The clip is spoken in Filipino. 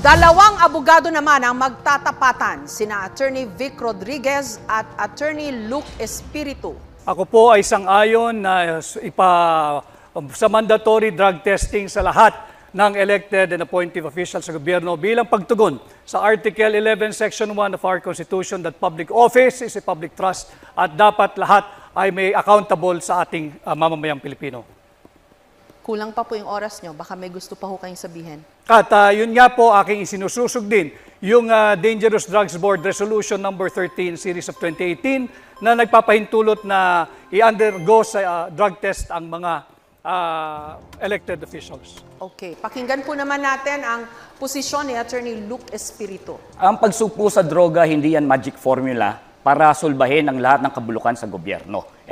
Dalawang abogado naman ang magtatapatan, sina Attorney Vic Rodriguez at Attorney Luke Espiritu. Ako po ay sang-ayon na sa mandatory drug testing sa lahat ng elected and appointive officials sa gobyerno bilang pagtugon sa Article 11, Section 1 of our Constitution that public office is a public trust at dapat lahat ay may accountable sa ating mamamayang Pilipino. Kulang pa po yung oras nyo, baka may gusto pa ho kayong sabihin. At yun nga po aking isinususog din yung Dangerous Drugs Board Resolution number 13 series of 2018 na nagpapahintulot na i-undergo sa drug test ang mga elected officials. Okay, pakinggan po naman natin ang posisyon ni Attorney Luke Espiritu. Ang pagsugpo sa droga, hindi yan magic formula para sulbahin ang lahat ng kabulukan sa gobyerno.